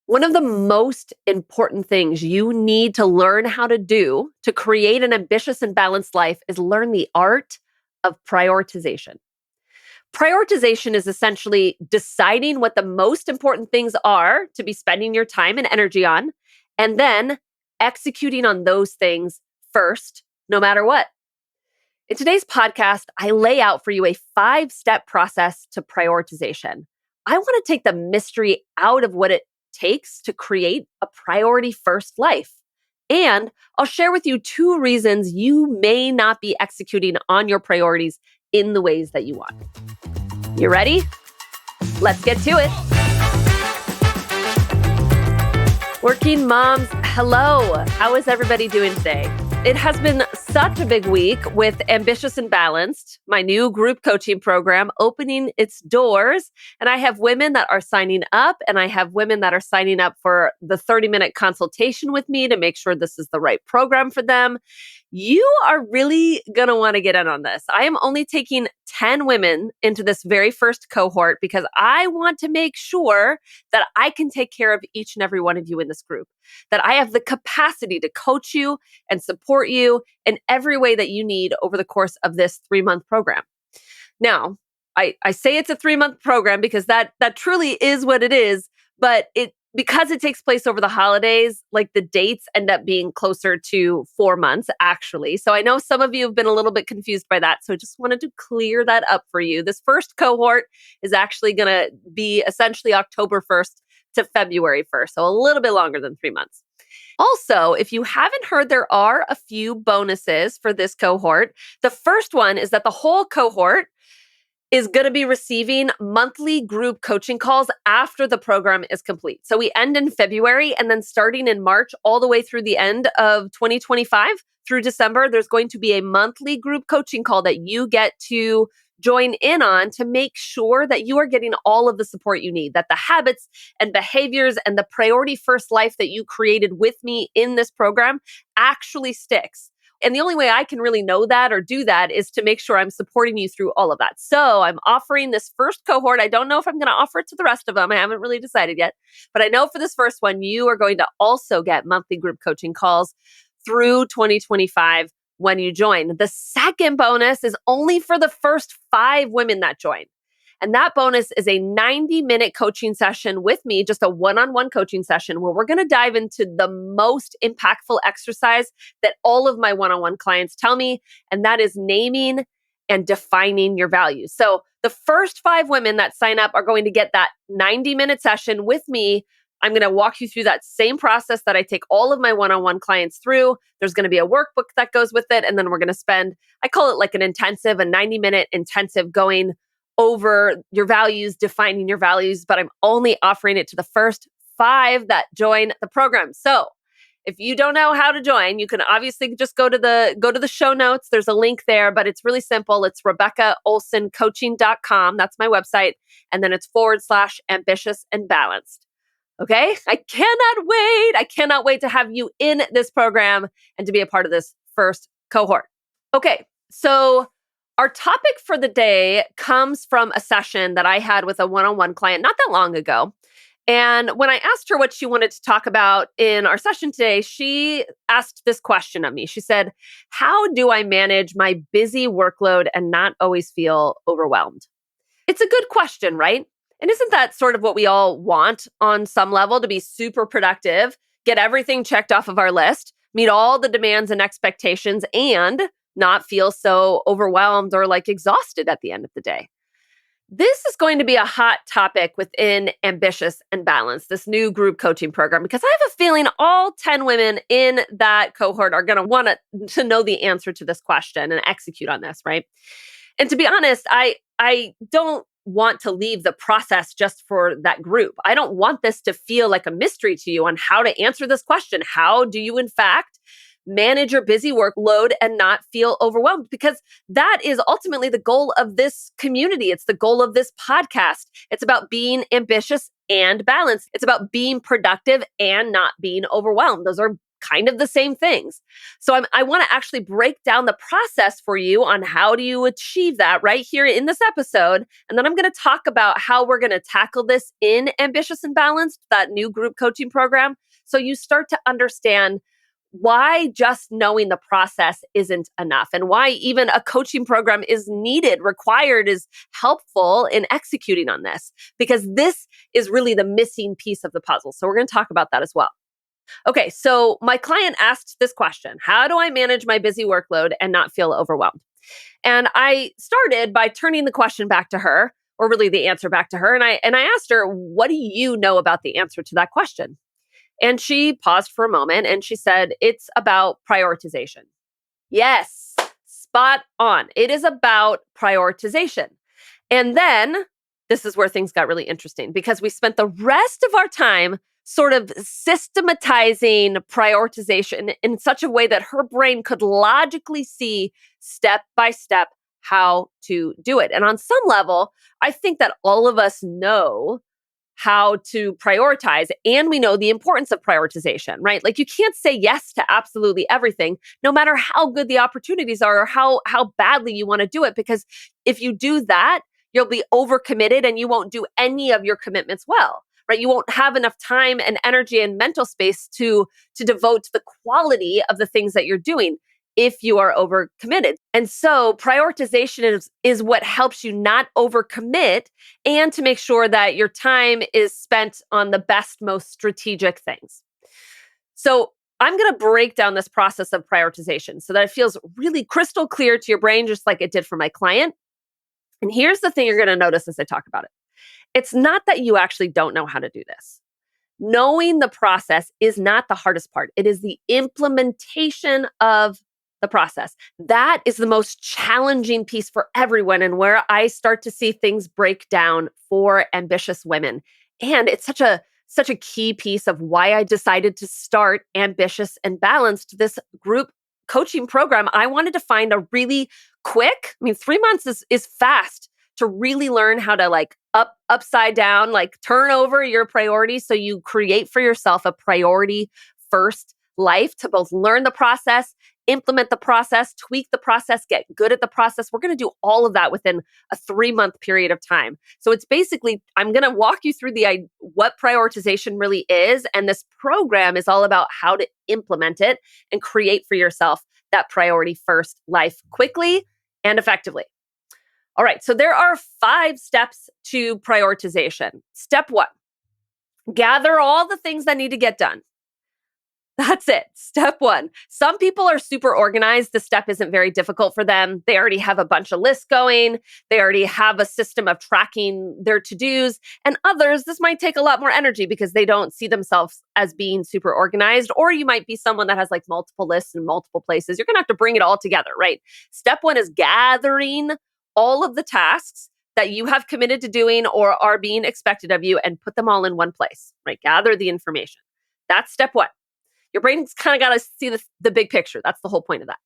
One of the most important things you need to learn how to do to create an ambitious and balanced life is learn the art of prioritization. Prioritization is essentially deciding what the most important things are to be spending your time and energy on, and then executing on those things first, no matter what. In today's podcast, I lay out for you a 5-step process to prioritization. I want to take the mystery out of what it takes to create a priority first life. And I'll share with you 2 reasons you may not be executing on your priorities in the ways that you want. You ready? Let's get to it. Working moms, hello. How is everybody doing today? It has been such a big week with Ambitious and Balanced, my new group coaching program, opening its doors. And I have women that are signing up, and I have women that are signing up for the 30-minute consultation with me to make sure this is the right program for them. You are really going to want to get in on this. I am only taking 10 women into this very first cohort because I want to make sure that I can take care of each and every one of you in this group, that I have the capacity to coach you and support you in every way that you need over the course of this 3-month program. Now, I say it's a 3-month program because that truly is what it is, but because it takes place over the holidays, like the dates end up being closer to 4 months, actually. So I know some of you have been a little bit confused by that. So I just wanted to clear that up for you. This first cohort is actually going to be essentially October 1st to February 1st. So a little bit longer than 3 months. Also, if you haven't heard, there are a few bonuses for this cohort. The first one is that the whole cohort is going to be receiving monthly group coaching calls after the program is complete. So we end in February, and then starting in March all the way through the end of 2025 through December, there's going to be a monthly group coaching call that you get to join in on to make sure that you are getting all of the support you need, that the habits and behaviors and the priority first life that you created with me in this program actually sticks. And the only way I can really know that or do that is to make sure I'm supporting you through all of that. So I'm offering this first cohort. I don't know if I'm going to offer it to the rest of them. I haven't really decided yet. But I know for this first one, you are going to also get monthly group coaching calls through 2025 when you join. The second bonus is only for the first 5 women that join. And that bonus is a 90-minute coaching session with me, just a one-on-one coaching session where we're going to dive into the most impactful exercise that all of my one-on-one clients tell me, and that is naming and defining your values. So the first 5 women that sign up are going to get that 90-minute session with me. I'm going to walk you through that same process that I take all of my one-on-one clients through. There's going to be a workbook that goes with it, and then we're going to spend, I call it like an intensive, a 90-minute intensive going over your values, defining your values, but I'm only offering it to the first 5 that join the program. So if you don't know how to join, you can obviously just go to the show notes. There's a link there, but it's really simple. It's RebeccaOlsonCoaching.com. That's my website. And then it's /ambitious and balanced. Okay? I cannot wait to have you in this program and to be a part of this first cohort. Okay. So our topic for the day comes from a session that I had with a one-on-one client not that long ago. And when I asked her what she wanted to talk about in our session today, she asked this question of me. She said, "How do I manage my busy workload and not always feel overwhelmed?" It's a good question, right? And isn't that sort of what we all want on some level, to be super productive, get everything checked off of our list, meet all the demands and expectations, and not feel so overwhelmed or like exhausted at the end of the day? This is going to be a hot topic within Ambitious and Balanced, this new group coaching program, because I have a feeling all 10 women in that cohort are going to want to know the answer to this question and execute on this, right? And to be honest, I don't want to leave the process just for that group. I don't want this to feel like a mystery to you on how to answer this question. How do you, in fact, manage your busy workload and not feel overwhelmed? Because that is ultimately the goal of this community. It's the goal of this podcast. It's about being ambitious and balanced. It's about being productive and not being overwhelmed. Those are kind of the same things. So I want to actually break down the process for you on how do you achieve that right here in this episode. And then I'm going to talk about how we're going to tackle this in Ambitious and Balanced, that new group coaching program. So you start to understand why just knowing the process isn't enough and why even a coaching program is needed, required, is helpful in executing on this, because this is really the missing piece of the puzzle. So we're going to talk about that as well. Okay, so my client asked this question: how do I manage my busy workload and not feel overwhelmed? And I started by turning the question back to her, or really the answer back to her, and I asked her, what do you know about the answer to that question? And she paused for a moment and she said, it's about prioritization. Yes, spot on. It is about prioritization. And then this is where things got really interesting, because we spent the rest of our time sort of systematizing prioritization in such a way that her brain could logically see step by step how to do it. And on some level, I think that all of us know how to prioritize, and we know the importance of prioritization, right? Like, you can't say yes to absolutely everything, no matter how good the opportunities are or how badly you want to do it, because if you do that, you'll be overcommitted and you won't do any of your commitments well, right? You won't have enough time and energy and mental space to devote to the quality of the things that you're doing if you are overcommitted. And so prioritization is what helps you not overcommit, and to make sure that your time is spent on the best, most strategic things. So I'm going to break down this process of prioritization so that it feels really crystal clear to your brain, just like it did for my client. And here's the thing you're going to notice as I talk about it. It's not that you actually don't know how to do this. Knowing the process is not the hardest part. It is the implementation of the process. That is the most challenging piece for everyone, and where I start to see things break down for ambitious women. And it's such a key piece of why I decided to start Ambitious and Balanced, this group coaching program. I wanted to find a really quick, 3 months is fast to really learn how to upside down, like turn over your priorities so you create for yourself a priority first life, to both learn the process, implement the process, tweak the process, get good at the process. We're going to do all of that within a 3-month period of time. So it's basically, I'm going to walk you through what prioritization really is. And this program is all about how to implement it and create for yourself that priority first life quickly and effectively. All right, so there are 5 steps to prioritization. Step 1, gather all the things that need to get done. That's it. Step 1. Some people are super organized. The step isn't very difficult for them. They already have a bunch of lists going. They already have a system of tracking their to-dos. And others, this might take a lot more energy because they don't see themselves as being super organized. Or you might be someone that has like multiple lists in multiple places. You're going to have to bring it all together, right? Step 1 is gathering all of the tasks that you have committed to doing or are being expected of you and put them all in one place, right? Gather the information. That's step 1. Your brain's kind of got to see the big picture. That's the whole point of that.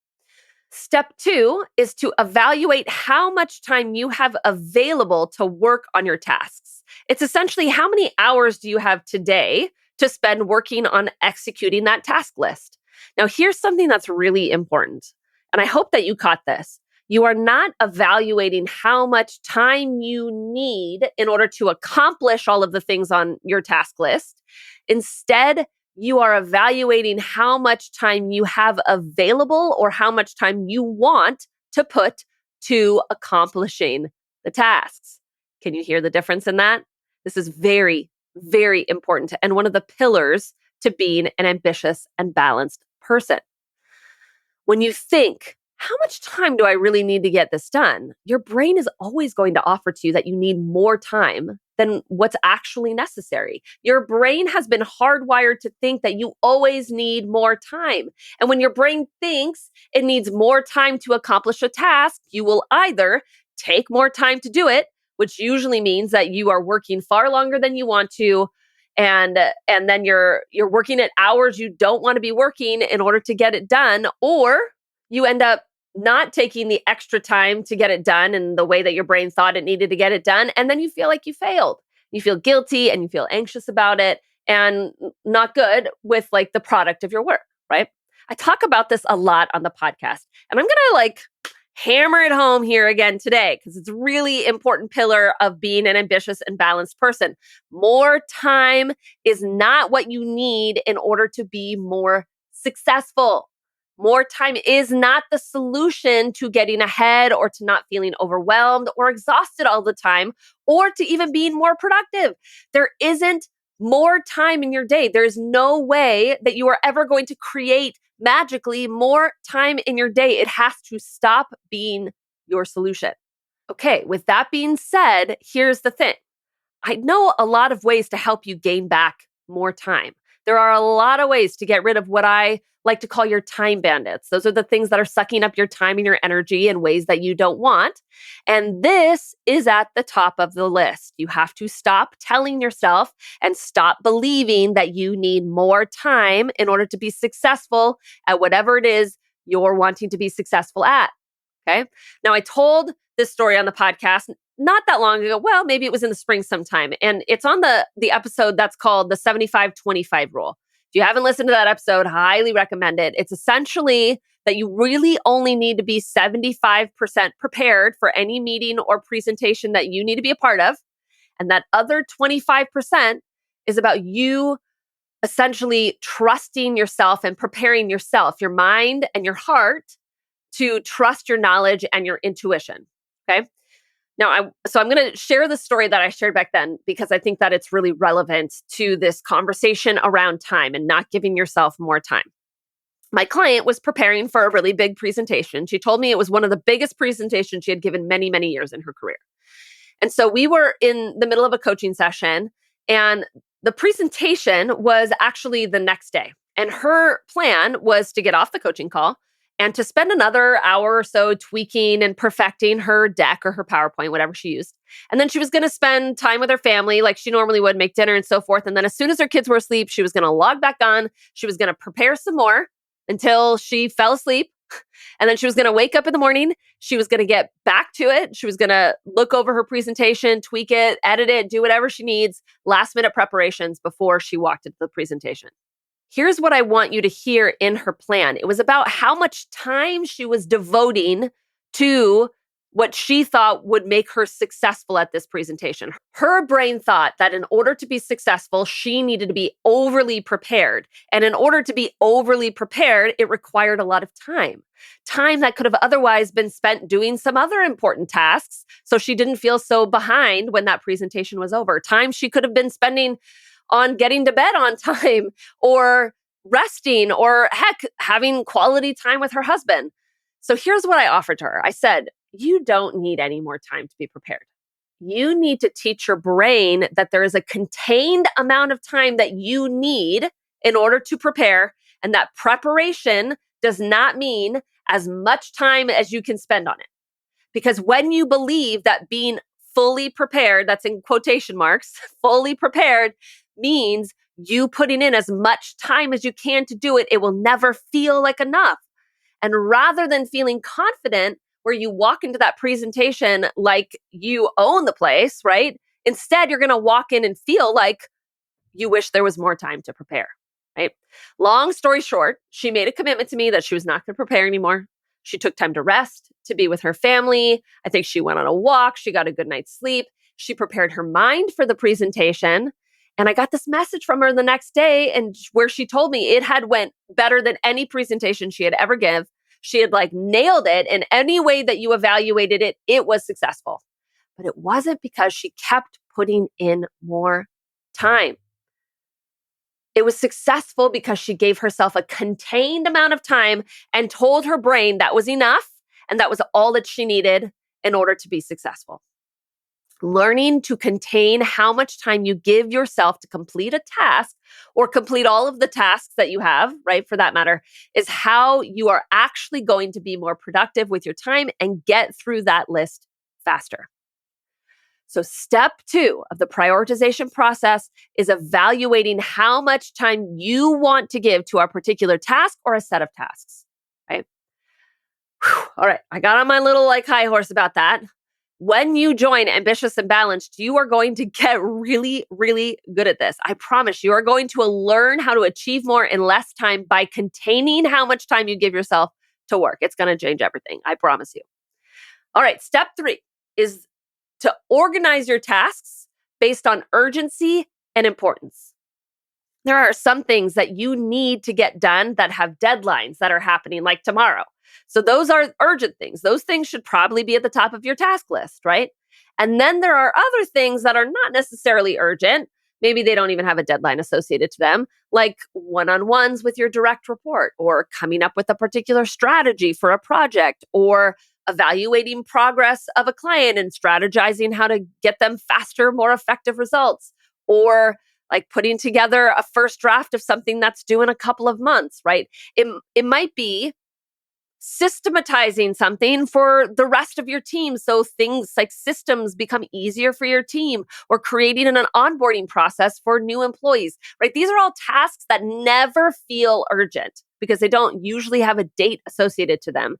Step 2 is to evaluate how much time you have available to work on your tasks. It's essentially, how many hours do you have today to spend working on executing that task list? Now, here's something that's really important, and I hope that you caught this. You are not evaluating how much time you need in order to accomplish all of the things on your task list. Instead, you are evaluating how much time you have available or how much time you want to put to accomplishing the tasks. Can you hear the difference in that? This is very, very important and one of the pillars to being an ambitious and balanced person. When you think, how much time do I really need to get this done? Your brain is always going to offer to you that you need more time than what's actually necessary. Your brain has been hardwired to think that you always need more time. And when your brain thinks it needs more time to accomplish a task, you will either take more time to do it, which usually means that you are working far longer than you want to, and then you're working at hours you don't want to be working in order to get it done, or you end up not taking the extra time to get it done in the way that your brain thought it needed to get it done. And then you feel like you failed. You feel guilty and you feel anxious about it and not good with like the product of your work. right? I talk about this a lot on the podcast, and I'm going to hammer it home here again today because it's a really important pillar of being an ambitious and balanced person. More time is not what you need in order to be more successful. More time is not the solution to getting ahead or to not feeling overwhelmed or exhausted all the time or to even being more productive. There isn't more time in your day. There's no way that you are ever going to create magically more time in your day. It has to stop being your solution. Okay, with that being said, here's the thing. I know a lot of ways to help you gain back more time. There are a lot of ways to get rid of what I like to call your time bandits. Those are the things that are sucking up your time and your energy in ways that you don't want. And this is at the top of the list. You have to stop telling yourself and stop believing that you need more time in order to be successful at whatever it is you're wanting to be successful at. Okay. Now, I told this story on the podcast not that long ago. Well, maybe it was in the spring sometime. And it's on the episode that's called the 75-25 rule. If you haven't listened to that episode, highly recommend it. It's essentially that you really only need to be 75% prepared for any meeting or presentation that you need to be a part of. And that other 25% is about you essentially trusting yourself and preparing yourself, your mind and your heart, to trust your knowledge and your intuition. Okay. Now, I'm going to share the story that I shared back then because I think that it's really relevant to this conversation around time and not giving yourself more time. My client was preparing for a really big presentation. She told me it was one of the biggest presentations she had given many, many years in her career. And so we were in the middle of a coaching session, and the presentation was actually the next day. And her plan was to get off the coaching call and to spend another hour or so tweaking and perfecting her deck or her PowerPoint, whatever she used. And then she was going to spend time with her family like she normally would, make dinner and so forth. And then as soon as her kids were asleep, she was going to log back on. She was going to prepare some more until she fell asleep. And then she was going to wake up in the morning. She was going to get back to it. She was going to look over her presentation, tweak it, edit it, do whatever she needs, last minute preparations before she walked into the presentation. Here's what I want you to hear in her plan. It was about how much time she was devoting to what she thought would make her successful at this presentation. Her brain thought that in order to be successful, she needed to be overly prepared. And in order to be overly prepared, it required a lot of time. Time that could have otherwise been spent doing some other important tasks, so she didn't feel so behind when that presentation was over. Time she could have been spending on getting to bed on time or resting or heck, having quality time with her husband. So here's what I offered to her. I said, you don't need any more time to be prepared. You need to teach your brain that there is a contained amount of time that you need in order to prepare, and that preparation does not mean as much time as you can spend on it. Because when you believe that being fully prepared, that's in quotation marks, fully prepared means you putting in as much time as you can to do it, it will never feel like enough. And rather than feeling confident where you walk into that presentation like you own the place, right? Instead, you're going to walk in and feel like you wish there was more time to prepare, right? Long story short, she made a commitment to me that she was not going to prepare anymore. She took time to rest, to be with her family. I think she went on a walk. She got a good night's sleep. She prepared her mind for the presentation. And I got this message from her the next day, and where she told me it had went better than any presentation she had ever give. She had nailed it. In any way that you evaluated it, it was successful. But it wasn't because she kept putting in more time. It was successful because she gave herself a contained amount of time and told her brain that was enough and that was all that she needed in order to be successful. Learning to contain how much time you give yourself to complete a task or complete all of the tasks that you have, right, for that matter, is how you are actually going to be more productive with your time and get through that list faster. So step 2 of the prioritization process is evaluating how much time you want to give to a particular task or a set of tasks, right? Whew. All right, I got on my little high horse about that. When you join Ambitious and Balanced, you are going to get really, really good at this. I promise you are going to learn how to achieve more in less time by containing how much time you give yourself to work. It's going to change everything. I promise you. All right. Step 3 is to organize your tasks based on urgency and importance. There are some things that you need to get done that have deadlines that are happening like tomorrow. So those are urgent things. Those things should probably be at the top of your task list, right? And then there are other things that are not necessarily urgent. Maybe they don't even have a deadline associated to them, like one-on-ones with your direct report, or coming up with a particular strategy for a project, or evaluating progress of a client and strategizing how to get them faster, more effective results, or like putting together a first draft of something that's due in a couple of months, right? It might be systematizing something for the rest of your team so things like systems become easier for your team, or creating an onboarding process for new employees, right? These are all tasks that never feel urgent because they don't usually have a date associated to them.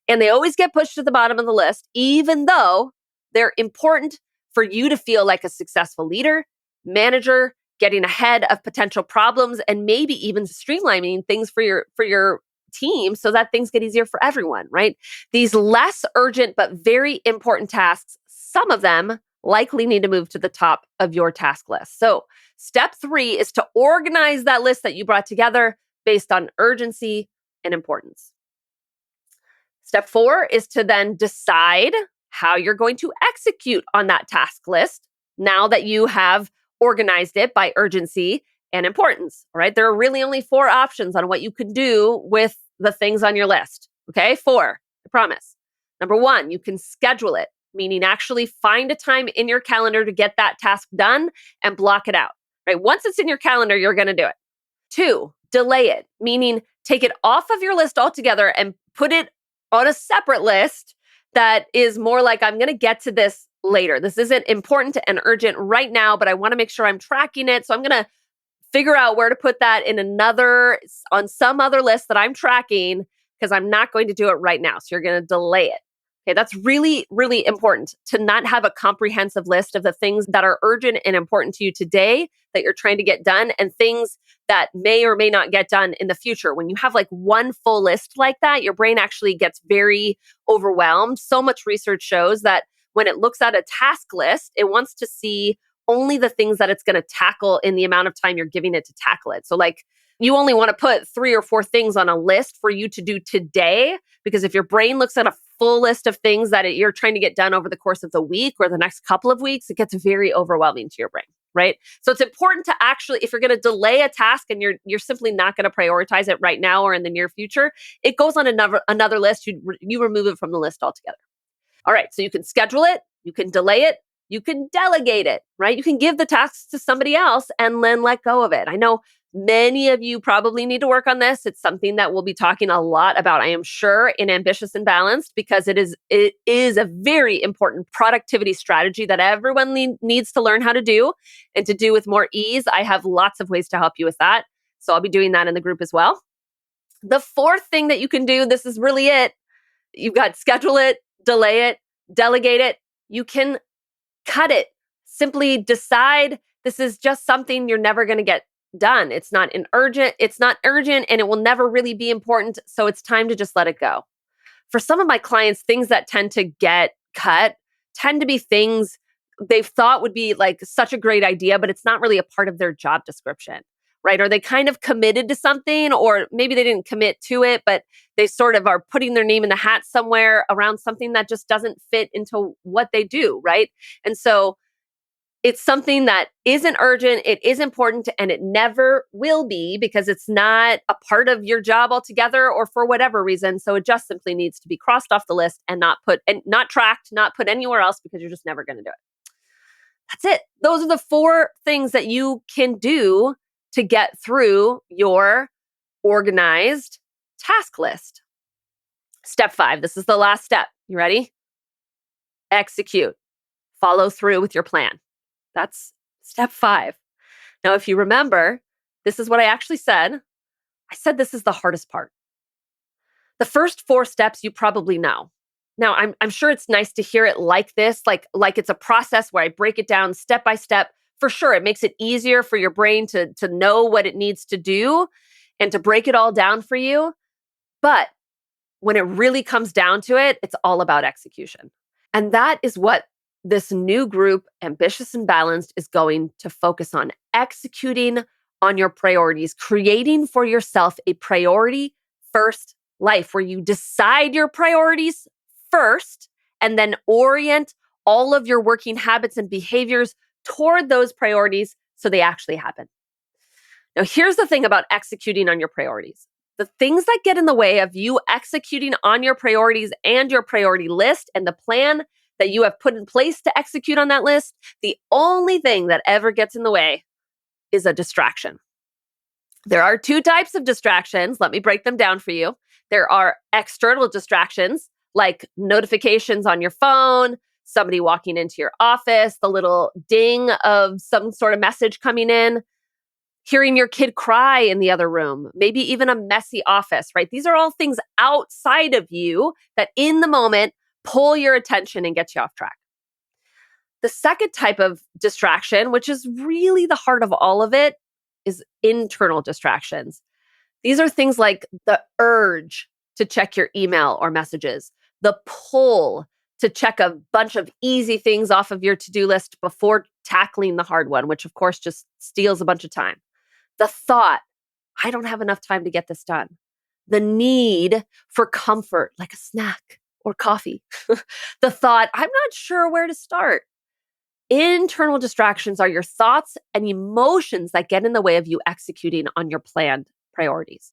And they always get pushed to the bottom of the list, even though they're important for you to feel like a successful leader, manager, getting ahead of potential problems, and maybe even streamlining things for your team so that things get easier for everyone, right? These less urgent but very important tasks, some of them likely need to move to the top of your task list. So, step 3 is to organize that list that you brought together based on urgency and importance. Step 4 is to then decide how you're going to execute on that task list now that you have organized it by urgency and importance. All right. There are really only 4 options on what you can do with the things on your list. Okay. 4, I promise. Number 1, you can schedule it, meaning actually find a time in your calendar to get that task done and block it out. Right. Once it's in your calendar, you're going to do it. 2, delay it, meaning take it off of your list altogether and put it on a separate list that is more like, I'm going to get to this later. This isn't important and urgent right now, but I want to make sure I'm tracking it. So I'm going to figure out where to put that on some other list that I'm tracking, because I'm not going to do it right now. So you're going to delay it. Okay, that's really, really important to not have a comprehensive list of the things that are urgent and important to you today that you're trying to get done, and things that may or may not get done in the future. When you have like one full list like that, your brain actually gets very overwhelmed. So much research shows that when it looks at a task list, it wants to see only the things that it's going to tackle in the amount of time you're giving it to tackle it. So like, you only want to put 3 or 4 things on a list for you to do today, because if your brain looks at a full list of things that you're trying to get done over the course of the week or the next couple of weeks, it gets very overwhelming to your brain, right? So it's important to actually, if you're going to delay a task and you're simply not going to prioritize it right now or in the near future, it goes on another list. You remove it from the list altogether. All right, so you can schedule it, you can delay it, you can delegate it, right? You can give the tasks to somebody else and then let go of it. I know many of you probably need to work on this. It's something that we'll be talking a lot about, I am sure, in Ambitious and Balanced, because it is a very important productivity strategy that everyone needs to learn how to do, and to do with more ease. I have lots of ways to help you with that. So I'll be doing that in the group as well. The 4th thing that you can do, this is really it. You've got schedule it, delay it, delegate it. You can cut it. Simply decide this is just something you're never going to get done. It's not urgent, and it will never really be important. So it's time to just let it go. For some of my clients, things that tend to get cut tend to be things they've thought would be like such a great idea, but it's not really a part of their job description, right? Or they kind of committed to something, or maybe they didn't commit to it, but they sort of are putting their name in the hat somewhere around something that just doesn't fit into what they do, right? And so it's something that isn't urgent, it is important, and it never will be, because it's not a part of your job altogether, or for whatever reason. So it just simply needs to be crossed off the list and not tracked, not put anywhere else, because you're just never going to do it. That's it. Those are the 4 things that you can do to get through your organized task list. Step 5, this is the last step. You ready? Execute. Follow through with your plan. That's step 5. Now, if you remember, this is what I actually said. I said this is the hardest part. The first 4 steps you probably know. Now, I'm sure it's nice to hear it like this, like it's a process where I break it down step by step. For sure, it makes it easier for your brain to know what it needs to do and to break it all down for you. But when it really comes down to it, it's all about execution. And that is what this new group, Ambitious and Balanced, is going to focus on: executing on your priorities, creating for yourself a priority first life where you decide your priorities first and then orient all of your working habits and behaviors toward those priorities so they actually happen. Now, here's the thing about executing on your priorities. The things that get in the way of you executing on your priorities and your priority list and the plan that you have put in place to execute on that list, the only thing that ever gets in the way is a distraction. There are two types of distractions. Let me break them down for you. There are external distractions, like notifications on your phone, somebody walking into your office, the little ding of some sort of message coming in, hearing your kid cry in the other room, maybe even a messy office, right? These are all things outside of you that in the moment pull your attention and get you off track. The second type of distraction, which is really the heart of all of it, is internal distractions. These are things like the urge to check your email or messages, the pull to check a bunch of easy things off of your to-do list before tackling the hard one, which of course just steals a bunch of time. The thought, I don't have enough time to get this done. The need for comfort, like a snack or coffee. The thought, I'm not sure where to start. Internal distractions are your thoughts and emotions that get in the way of you executing on your planned priorities.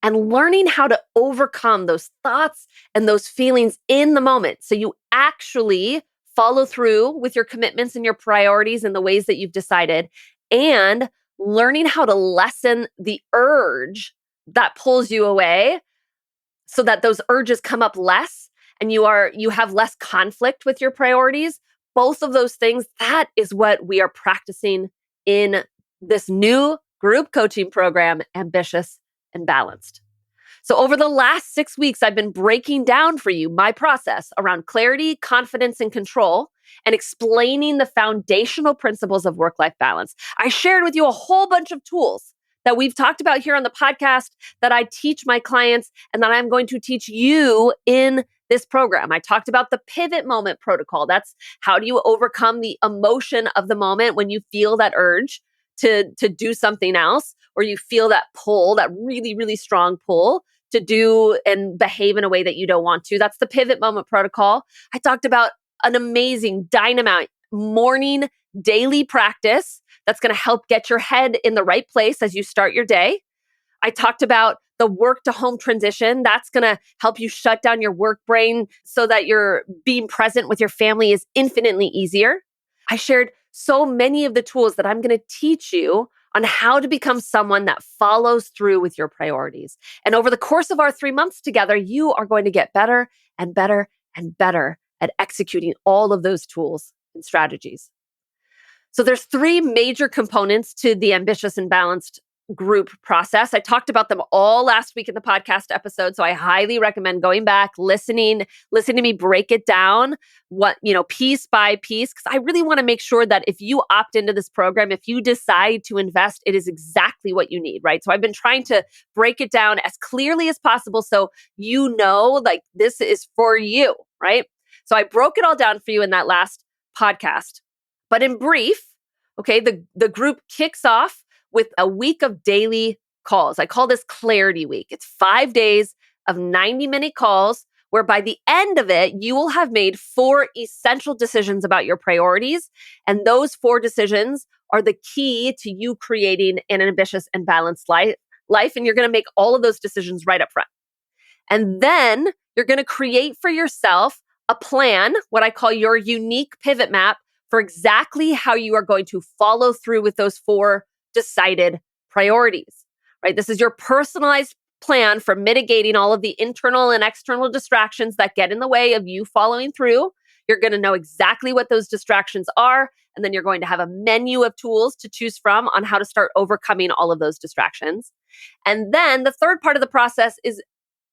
And learning how to overcome those thoughts and those feelings in the moment so you actually follow through with your commitments and your priorities in the ways that you've decided, and learning how to lessen the urge that pulls you away so that those urges come up less and you have less conflict with your priorities. Both of those things, that is what we are practicing in this new group coaching program, Ambitious and Balanced. So over the last 6 weeks, I've been breaking down for you my process around clarity, confidence, and control, and explaining the foundational principles of work-life balance. I shared with you a whole bunch of tools that we've talked about here on the podcast that I teach my clients and that I'm going to teach you in this program. I talked about the pivot moment protocol. That's how do you overcome the emotion of the moment when you feel that urge to do something else, or you feel that pull, that really, really strong pull to do and behave in a way that you don't want to. That's the pivot moment protocol. I talked about an amazing dynamite morning daily practice that's going to help get your head in the right place as you start your day. I talked about the work to home transition. That's going to help you shut down your work brain so that your being present with your family is infinitely easier. I shared so many of the tools that I'm going to teach you on how to become someone that follows through with your priorities. And over the course of our 3 months together, you are going to get better and better and better at executing all of those tools and strategies. So there's 3 major components to the Ambitious and Balanced group process. I talked about them all last week in the podcast episode. So I highly recommend going back, listening to me break it down, piece by piece, because I really want to make sure that if you opt into this program, if you decide to invest, it is exactly what you need, right? So I've been trying to break it down as clearly as possible so you know, like, this is for you, right? So I broke it all down for you in that last podcast. But in brief, okay, the group kicks off with a week of daily calls. I call this Clarity Week. It's 5 days of 90-minute calls where by the end of it, you will have made 4 essential decisions about your priorities. And those 4 decisions are the key to you creating an ambitious and balanced life. And you're going to make all of those decisions right up front. And then you're going to create for yourself a plan, what I call your unique pivot map, for exactly how you are going to follow through with those 4 decided priorities, right? This is your personalized plan for mitigating all of the internal and external distractions that get in the way of you following through. You're going to know exactly what those distractions are, and then you're going to have a menu of tools to choose from on how to start overcoming all of those distractions. And then the third part of the process is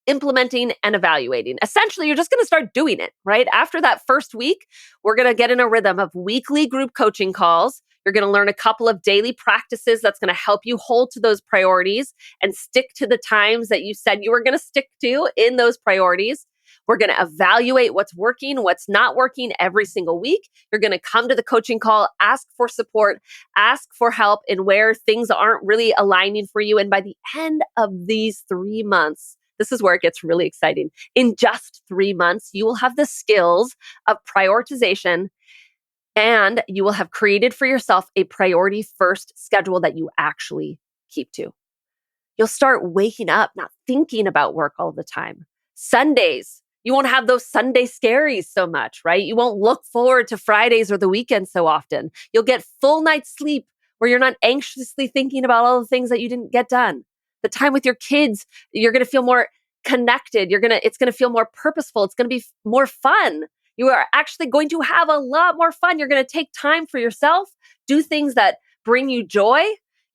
implementing and evaluating. Essentially, you're just going to start doing it, right? After that first week, we're going to get in a rhythm of weekly group coaching calls. You're going to learn a couple of daily practices that's going to help you hold to those priorities and stick to the times that you said you were going to stick to in those priorities. We're going to evaluate what's working, what's not working every single week. You're going to come to the coaching call, ask for support, ask for help in where things aren't really aligning for you. And by the end of these 3 months, this is where it gets really exciting. In just 3 months, you will have the skills of prioritization, and you will have created for yourself a priority first schedule that you actually keep to. You'll start waking up, not thinking about work all the time. Sundays, you won't have those Sunday scaries so much, right? You won't look forward to Fridays or the weekend so often. You'll get full night's sleep where you're not anxiously thinking about all the things that you didn't get done. The time with your kids, you're going to feel more connected. It's going to feel more purposeful. It's going to be more fun. You are actually going to have a lot more fun. You're going to take time for yourself, do things that bring you joy.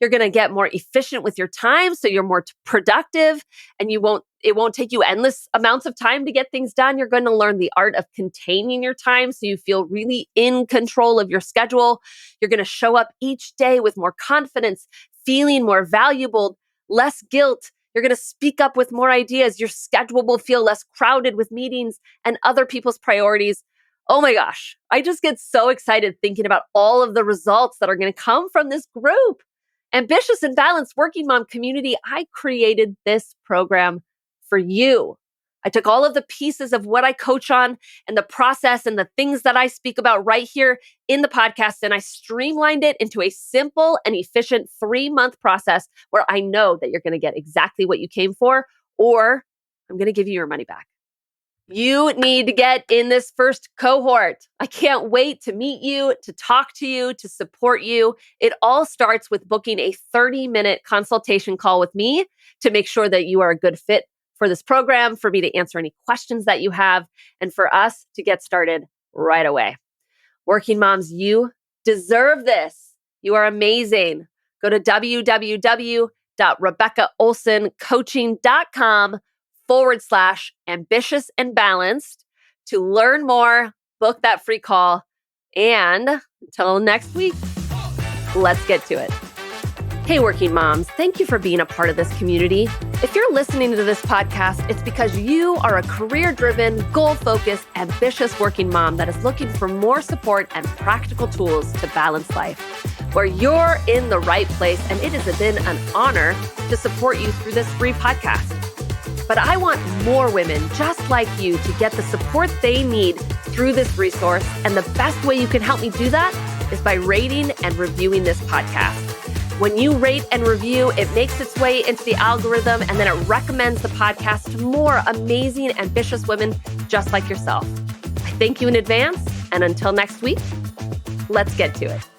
You're going to get more efficient with your time, so you're more productive, and it won't take you endless amounts of time to get things done. You're going to learn the art of containing your time so you feel really in control of your schedule. You're going to show up each day with more confidence, feeling more valuable, less guilt. You're going to speak up with more ideas. Your schedule will feel less crowded with meetings and other people's priorities. Oh my gosh, I just get so excited thinking about all of the results that are going to come from this group. Ambitious and Balanced Working Mom Community, I created this program for you. I took all of the pieces of what I coach on and the process and the things that I speak about right here in the podcast, and I streamlined it into a simple and efficient 3-month process where I know that you're going to get exactly what you came for, or I'm going to give you your money back. You need to get in this first cohort. I can't wait to meet you, to talk to you, to support you. It all starts with booking a 30-minute consultation call with me to make sure that you are a good fit for this program, for me to answer any questions that you have, and for us to get started right away. Working moms, you deserve this. You are amazing. Go to www.RebeccaOlsonCoaching.com/ambitious and balanced to learn more, book that free call. And until next week, let's get to it. Hey, working moms, thank you for being a part of this community. If you're listening to this podcast, it's because you are a career-driven, goal-focused, ambitious working mom that is looking for more support and practical tools to balance life, where you're in the right place, and it has been an honor to support you through this free podcast. But I want more women just like you to get the support they need through this resource, and the best way you can help me do that is by rating and reviewing this podcast. When you rate and review, it makes its way into the algorithm, and then it recommends the podcast to more amazing, ambitious women just like yourself. I thank you in advance, and until next week, let's get to it.